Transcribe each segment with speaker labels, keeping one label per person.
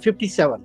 Speaker 1: 57।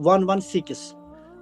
Speaker 1: 116।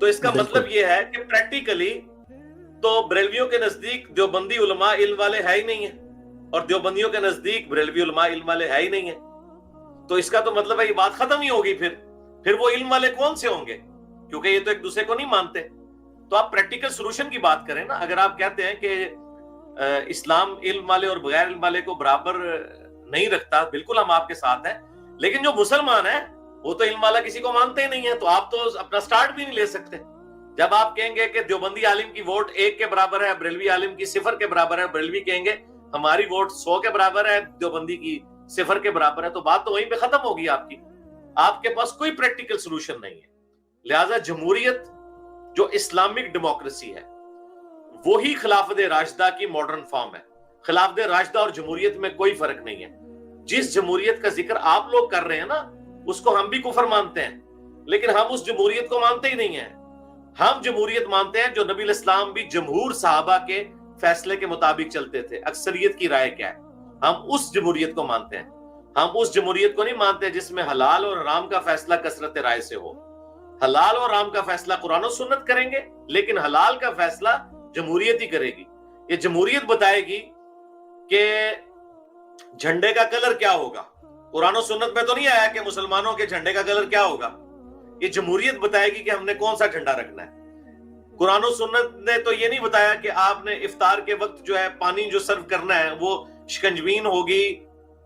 Speaker 2: تو اس کا مطلب یہ ہے کہ پریکٹیکلی تو بریلویوں کے نزدیک دیوبندی علماء علم والے ہے ہی نہیں ہیں، اور دیوبندیوں کے نزدیک بریلوی علماء علم والے ہے ہی نہیں ہیں. تو اس کا تو مطلب ہے یہ بات ختم ہی ہوگی. پھر وہ علم والے کون سے ہوں گے؟ کیونکہ یہ تو ایک دوسرے کو نہیں مانتے. تو آپ پریکٹیکل سولوشن کی بات کریں نا. اگر آپ کہتے ہیں کہ اسلام علم والے اور بغیر علم والے کو برابر نہیں رکھتا، بالکل ہم آپ کے ساتھ ہیں، لیکن جو مسلمان ہیں وہ تو علم والا کسی کو مانتے ہی نہیں ہے، تو آپ تو اپنا سٹارٹ بھی نہیں لے سکتے. جب آپ کہیں گے کہ دیوبندی عالم کی ووٹ 1 کے برابر ہے، بریلوی عالم کی 0 کے برابر ہے، بریلوی کہیں گے ہماری ووٹ 100 کے برابر ہے، دیوبندی کی 0 کے برابر ہے، تو بات تو وہیں پہ ختم ہوگی آپ کی. آپ کے پاس کوئی پریکٹیکل سولوشن نہیں ہے. لہٰذا جمہوریت جو اسلامک ڈیموکریسی ہے وہی خلافت راشدہ کی ماڈرن فارم ہے. خلافت راشدہ اور جمہوریت میں کوئی فرق نہیں ہے. جس جمہوریت کا ذکر آپ لوگ کر رہے ہیں نا، اس کو ہم بھی کفر مانتے ہیں، لیکن ہم اس جمہوریت کو مانتے ہی نہیں ہیں. ہم جمہوریت مانتے ہیں جو نبی علیہ السلام بھی جمہور صحابہ کے فیصلے کے مطابق چلتے تھے. اکثریت کی رائے کیا ہے، ہم اس جمہوریت کو مانتے ہیں. ہم اس جمہوریت کو نہیں مانتے جس میں حلال اور حرام کا فیصلہ کثرت رائے سے ہو. حلال اور حرام کا فیصلہ قرآن و سنت کریں گے، لیکن حلال کا فیصلہ جمہوریت ہی کرے گی. یہ جمہوریت بتائے گی کہ جھنڈے کا کلر کیا ہوگا. قرآن و سنت میں تو نہیں آیا کہ مسلمانوں کے جھنڈے کا کلر کیا ہوگا. یہ جمہوریت بتائے گی کہ ہم نے کون سا جھنڈا رکھنا ہے. قرآن و سنت نے تو یہ نہیں بتایا کہ آپ نے افطار کے وقت جو ہے پانی جو سرو کرنا ہے وہ شکنجوین ہوگی،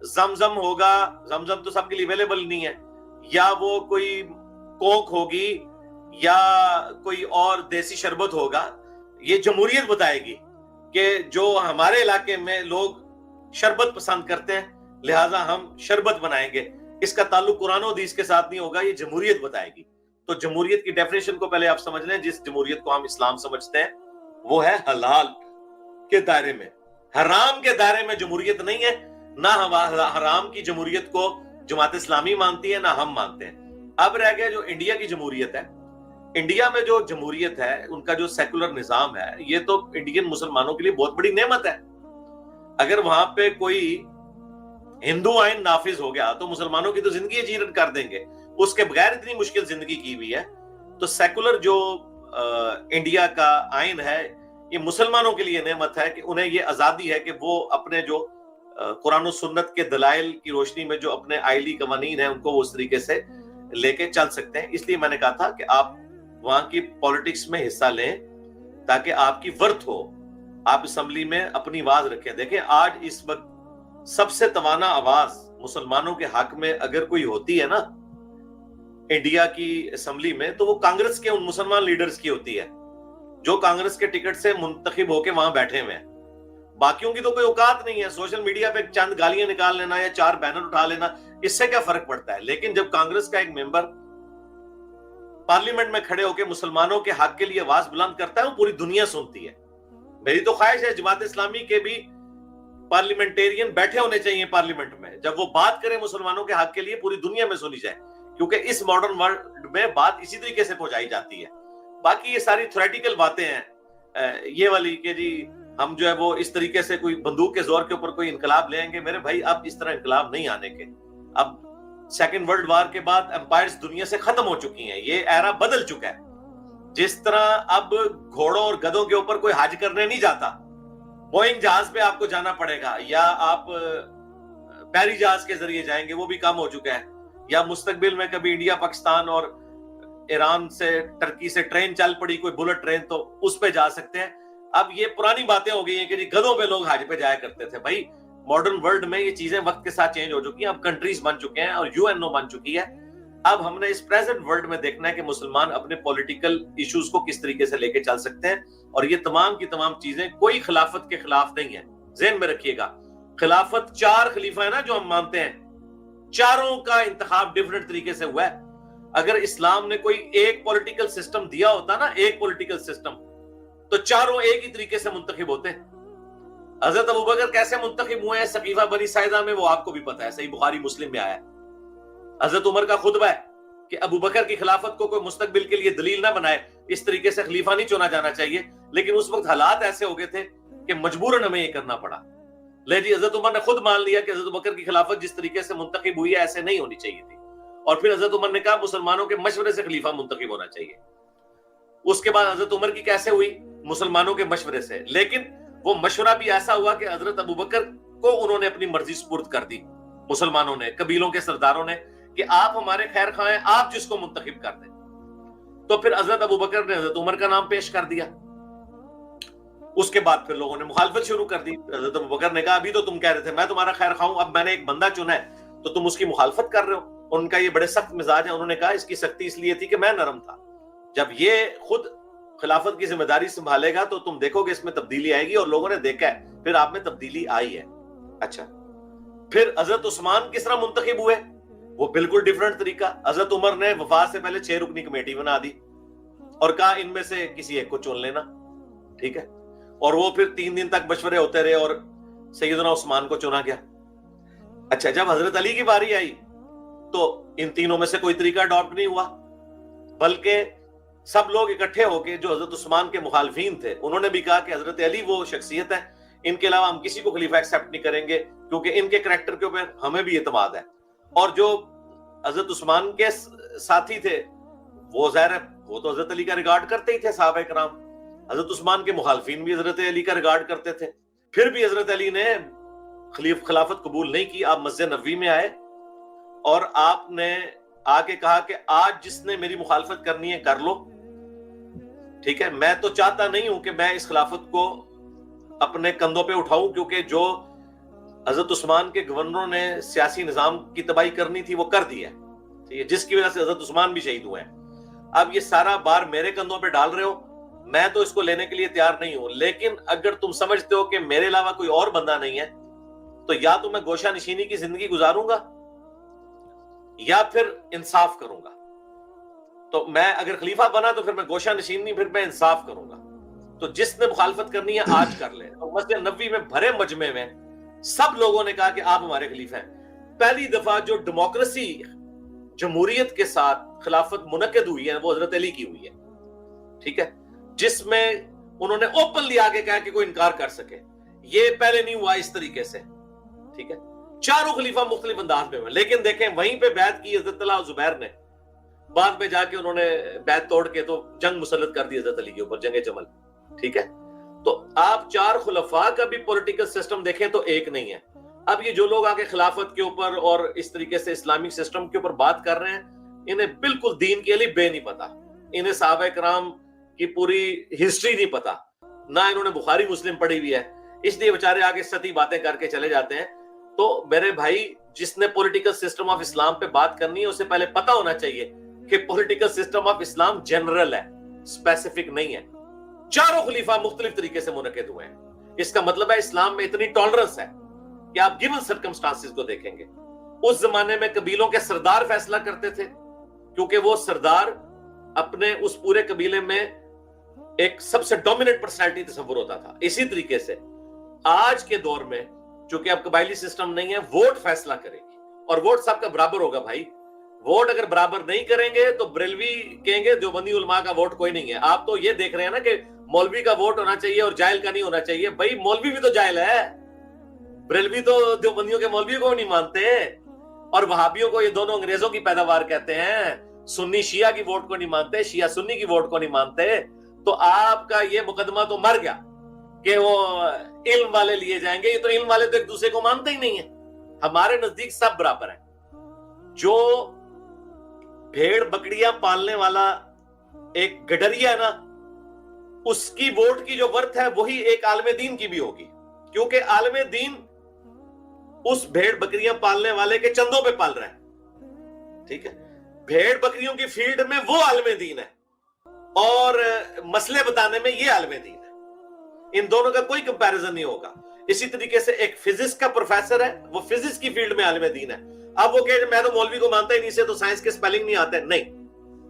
Speaker 2: زمزم ہوگا. زمزم تو سب کے لیے اویلیبل نہیں ہے، یا وہ کوئی کوک ہوگی یا کوئی اور دیسی شربت ہوگا. یہ جمہوریت بتائے گی کہ جو ہمارے علاقے میں لوگ شربت پسند کرتے ہیں لہٰذا ہم شربت بنائیں گے. اس کا تعلق قرآن و حدیث کے ساتھ نہیں ہوگا، یہ جمہوریت بتائے گی. تو جمہوریت کی ڈیفینیشن کو پہلے آپ سمجھ لیں. جس جمہوریت کو ہم اسلام سمجھتے ہیں وہ ہے حلال کے دائرے میں، حرام کے دائرے میں جمہوریت نہیں ہے. نہ حرام کی جمہوریت کو جماعت اسلامی مانتی ہے نہ ہم مانتے ہیں. اب رہ گیا جو انڈیا کی جمہوریت ہے. انڈیا میں جو جمہوریت ہے، ان کا جو سیکولر نظام ہے، یہ تو انڈین مسلمانوں کے لیے بہت بڑی نعمت ہے. اگر وہاں پہ کوئی ہندو آئین نافذ ہو گیا تو مسلمانوں کی تو زندگی جیرن کر دیں گے. اس کے بغیر اتنی مشکل زندگی کی ہوئی ہے. تو سیکولر جو انڈیا کا آئین ہے یہ مسلمانوں کے لیے نعمت ہے کہ انہیں یہ آزادی ہے کہ وہ اپنے جو قرآن و سنت کے دلائل کی روشنی میں جو اپنے آئلی قوانین ہیں ان کو وہ اس طریقے سے لے کے چل سکتے ہیں. اس لیے میں نے کہا تھا کہ آپ وہاں کی پالیٹکس میں حصہ لیں تاکہ آپ کی ورتھ ہو، آپ اسمبلی میں اپنی آواز رکھیں. دیکھیں آج اس وقت سب سے توانا آواز مسلمانوں کے حق میں اگر کوئی ہوتی ہے نا انڈیا کی اسمبلی میں تو وہ کانگریس کے ان مسلمان لیڈرز کی ہوتی ہے جو کانگریس کے ٹکٹ سے منتخب ہو کے وہاں بیٹھے ہوئے ہیں. باقیوں کی تو کوئی اوقات نہیں ہے. سوشل میڈیا پہ چند گالیاں نکال لینا یا 4 بینر اٹھا لینا، اس سے کیا فرق پڑتا ہے. لیکن جب کانگریس کا ایک ممبر پارلیمنٹ میں کھڑے ہو کے مسلمانوں کے حق کے لیے آواز بلند کرتا ہے وہ پوری دنیا سنتی ہے. میری تو خواہش ہے جماعت اسلامی کے بھی پارلیمنٹیرین بیٹھے ہونے چاہیے پارلیمنٹ میں. جب وہ بات کرے مسلمانوں کے حق کے لیے پوری دنیا میں سنی جائے، کیونکہ اس ماڈرن ورلڈ میں بات اسی طریقے سے پہنچائی جاتی ہے. باقی یہ ساری تھیوریٹیکل باتیں ہیں یہ والی کہ جی ہم جو ہے وہ اس طریقے سے کوئی بندوق کے زور کے اوپر کوئی انقلاب لیں گے. میرے بھائی اب اس طرح انقلاب نہیں آنے کے. اب سیکنڈ ورلڈ وار کے بعد امپائرز دنیا سے ختم ہو چکی ہیں، یہ ایرا بدل چکا ہے. جس طرح اب گھوڑوں اور گدھوں کے اوپر کوئی حج کرنے نہیں جاتا، بوئنگ جہاز پہ آپ کو جانا پڑے گا یا آپ بحری جہاز کے ذریعے جائیں گے، وہ بھی کم ہو چکا ہے. یا مستقبل میں کبھی انڈیا پاکستان اور ایران سے ٹرکی سے ٹرین چل پڑی، کوئی بلٹ ٹرین، تو اس پہ جا سکتے ہیں. اب یہ پرانی باتیں ہو گئی ہیں کہ جی گدھوں پہ لوگ حج پہ جایا کرتے تھے. بھائی ماڈرن ورلڈ میں یہ چیزیں وقت کے ساتھ چینج ہو چکی ہیں. اب کنٹریز بن چکے ہیں اور UN بن چکی ہے. اب ہم نے اس پریزنٹ ورلڈ میں دیکھنا ہے کہ مسلمان اپنے پولیٹیکل ایشوز کو کس طریقے سے لے کے چل سکتے ہیں. اور یہ تمام کی تمام چیزیں کوئی خلافت کے خلاف نہیں ہے. ذہن میں رکھیے گا خلافت 4 خلیفہ ہے نا جو ہم مانتے ہیں، چاروں کا انتخاب ڈیفرنٹ طریقے سے ہوا ہے. اگر اسلام نے کوئی ایک پولیٹیکل سسٹم دیا ہوتا نا، ایک پولیٹیکل سسٹم، تو چاروں ایک ہی طریقے سے منتخب ہوتے ہیں. حضرت ابوبکر کیسے منتخب ہوئے ہیں سقیفہ بنی ساعدہ میں، وہ آپ کو بھی پتا ہے، صحیح بخاری مسلم میں آیا ہے. حضرت عمر کا خطبہ ہے کہ ابوبکر کی خلافت کو کوئی مستقبل کے لیے دلیل نہ بنائے، اس طریقے سے خلیفہ نہیں چنا جانا چاہیے. لیکن اس وقت حالات ایسے ہو گئے تھے کہ مجبوراً ہمیں یہ کرنا پڑا. لے جی حضرت عمر نے خود مان لیا کہ حضرت ابوبکر کی خلافت جس طریقے سے منتخب ہوئی ہے ایسے نہیں ہونی چاہیے تھی. اور پھر حضرت عمر نے کہا مسلمانوں کے مشورے سے خلیفہ منتخب ہونا چاہیے. اس کے بعد حضرت عمر کی کیسے ہوئی؟ مسلمانوں کے مشورے سے، لیکن وہ مشورہ بھی ایسا ہوا کہ حضرت ابوبکر کو انہوں نے اپنی مرضی سپرد کر دی، مسلمانوں نے، قبیلوں کے سرداروں نے، کہ آپ ہمارے خیر خواہ ہیں، آپ جس کو منتخب کر دیں۔ تو پھر حضرت ابوبکر نے حضرت عمر کا نام پیش کر دیا۔ اس کے بعد پھر لوگوں نے مخالفت شروع کر دی۔ حضرت ابوبکر نے کہا ابھی تو تم کہہ رہے تھے میں تمہارا خیر خواہ ہوں، اب میں نے ایک بندہ چنا ہے تو تم اس کی مخالفت کر رہے ہو۔ ان کا یہ بڑے سخت مزاج ہے، انہوں نے کہا اس کی سختی اس لیے تھی کہ میں نرم تھا، جب یہ خود خلافت کی ذمہ داری سنبھالے گا تو تم دیکھو گے اس میں تبدیلی آئے گی، اور لوگوں نے دیکھا ہے پھر آپ میں تبدیلی آئی ہے۔ اچھا، پھر حضرت عثمان کس طرح منتخب ہوئے؟ وہ بالکل ڈیفرنٹ طریقہ۔ حضرت عمر نے وفات سے پہلے 6 رکنی کمیٹی بنا دی اور کہا ان میں سے کسی ایک کو چن لینا، ٹھیک ہے، اور وہ پھر 3 دن تک مشورے ہوتے رہے اور سیدنا عثمان کو چنا گیا۔ اچھا، جب حضرت علی کی باری آئی تو ان تینوں میں سے کوئی طریقہ اڈاپٹ نہیں ہوا، بلکہ سب لوگ اکٹھے ہو کے جو حضرت عثمان کے مخالفین تھے انہوں نے بھی کہا کہ حضرت علی وہ شخصیت ہے، ان کے علاوہ ہم کسی کو خلیفہ ایکسیپٹ نہیں کریں گے کیونکہ ان کے کریکٹر کے اوپر ہمیں بھی اعتماد ہے۔ اور جو حضرت عثمان کے ساتھی تھے وہ ظاہر ہے وہ تو حضرت علی کا ریگارڈ کرتے ہی تھے، صحابہ کرام، حضرت عثمان کے مخالفین بھی حضرت علی کا ریگارڈ کرتے تھے۔ پھر بھی حضرت علی نے خلافت قبول نہیں کی۔ آپ مسجد نبوی میں آئے اور آپ نے آ کے کہا کہ آج جس نے میری مخالفت کرنی ہے کر لو، ٹھیک ہے، میں تو چاہتا نہیں ہوں کہ میں اس خلافت کو اپنے کندھوں پہ اٹھاؤں، کیونکہ جو حضرت عثمان کے گورنروں نے سیاسی نظام کی تباہی کرنی تھی وہ کر دی ہے، ٹھیک ہے، جس کی وجہ سے حضرت عثمان بھی شہید ہوئے ہیں۔ اب یہ سارا بار میرے کندھوں پہ ڈال رہے ہو، میں تو اس کو لینے کے لیے تیار نہیں ہوں، لیکن اگر تم سمجھتے ہو کہ میرے علاوہ کوئی اور بندہ نہیں ہے تو یا تو میں گوشہ نشینی کی زندگی گزاروں گا یا پھر انصاف کروں گا۔ تو میں اگر خلیفہ بنا تو پھر میں گوشہ نشین نہیں، پھر میں انصاف کروں گا۔ تو جس نے مخالفت کرنی ہے آج کر لے۔ مسجد نبوی میں بھرے مجمع میں سب لوگوں نے کہا کہ آپ ہمارے خلیفہ ہیں۔ پہلی دفعہ جو ڈیموکریسی، جمہوریت کے ساتھ خلافت منعقد ہوئی ہے وہ حضرت علی کی ہوئی ہے، ٹھیک ہے، جس میں انہوں نے اوپنلی آگے کہا کہ کوئی انکار کر سکے۔ یہ پہلے نہیں ہوا اس طریقے سے، ٹھیک ہے۔ چاروں خلیفہ مختلف انداز میں ہوئے، لیکن دیکھیں وہیں پہ بیعت کی حضرت طلحہ زبیر نے، بعد میں جا کے انہوں نے بیعت توڑ کے تو جنگ مسلط کر دی حضرت علی کے اوپر، جنگ جمل، ٹھیک ہے۔ تو آپ 4 خلفاء کا بھی پولیٹیکل سسٹم دیکھیں تو ایک نہیں ہے۔ اب یہ جو لوگ آگے خلافت کے اوپر اور اس طریقے سے اسلامک سسٹم کے اوپر بات کر رہے ہیں، انہیں بالکل دین کے لیے بے نہیں پتا، انہیں صحابہ کرام کی پوری ہسٹری نہیں پتا، نہ انہوں نے بخاری مسلم پڑھی ہوئی ہے، اس لیے بیچارے آگے سطحی باتیں کر کے چلے جاتے ہیں۔ تو میرے بھائی، جس نے پولیٹیکل سسٹم آف اسلام پہ بات کرنی ہے اسے پہلے پتا ہونا چاہیے کہ political system of Islam general ہے، اسپیسیفک نہیں ہے۔ چاروں خلیفہ مختلف طریقے سے منعقد ہوئے ہیں، اس کا مطلب ہے اسلام میں اتنی ٹالرنس ہے کہ آپ گیون سرکمسٹانسز کو دیکھیں گے۔ اس زمانے میں قبیلوں کے سردار فیصلہ کرتے تھے، کیونکہ وہ سردار اپنے اس پورے قبیلے میں ایک سب سے ڈومیننٹ پرسنالٹی تصور ہوتا تھا۔ اسی طریقے سے آج کے دور میں چونکہ اب قبائلی سسٹم نہیں ہے، ووٹ فیصلہ کرے گی، اور ووٹ سب کا برابر ہوگا بھائی۔ ووٹ اگر برابر نہیں کریں گے تو بریلوی کہیں گے دیوبندی علماء کا ووٹ کوئی نہیں ہے۔ آپ تو یہ دیکھ رہے ہیں نا کہ مولوی کا ووٹ ہونا چاہیے اور جاہل کا نہیں ہونا چاہیے۔ بھائی مولوی بھی تو جاہل ہے، بریلوی تو دیوبندیوں کے مولوی کو نہیں مانتے، اور وہابیوں کو یہ دونوں انگریزوں کی پیداوار کہتے ہیں۔ سنی شیعہ کی ووٹ کو نہیں مانتے، شیعہ سنی کی ووٹ کو نہیں مانتے۔ تو آپ کا یہ مقدمہ تو مر گیا کہ وہ علم والے لیے جائیں گے۔ یہ تو علم والے تو ایک دوسرے کو مانتے ہی نہیں ہیں۔ ہمارے نزدیک سب برابر ہیں۔ جو بھیڑ بکڑیاں پالنے والا ایک گڈریا ہے نا، اس کی ووٹ کی جو ورتھ ہے وہی ایک عالم دین کی بھی ہوگی، کیونکہ عالم دین اس بھیڑ بکریاں پالنے والے کے چندوں پہ پال رہا ہے، ٹھیک ہے۔ بھیڑ بکریوں کی فیلڈ میں وہ عالم دین ہے اور مسئلے بتانے میں یہ عالم دین ہے۔ ان دونوں کا کوئی کمپیریزن نہیں ہوگا۔ اسی طریقے سے ایک فزکس کا پروفیسر ہے، وہ فزکس کی فیلڈ میں عالم دین ہے۔ اب وہ کہے میں تو مولوی کو مانتا ہی نہیں، سے تو سائنس کے سپیلنگ نہیں آتے، نہیں،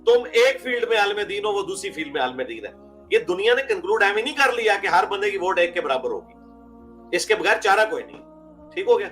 Speaker 2: تم ایک فیلڈ میں عالم دین ہو، وہ دوسری فیلڈ میں عالم دین ہے۔ یہ دنیا نے کنکلوڈ ایویں نہیں کر لیا کہ ہر بندے کی ووٹ ایک کے برابر ہوگی، اس کے بغیر چارہ کوئی نہیں، ٹھیک ہو گیا۔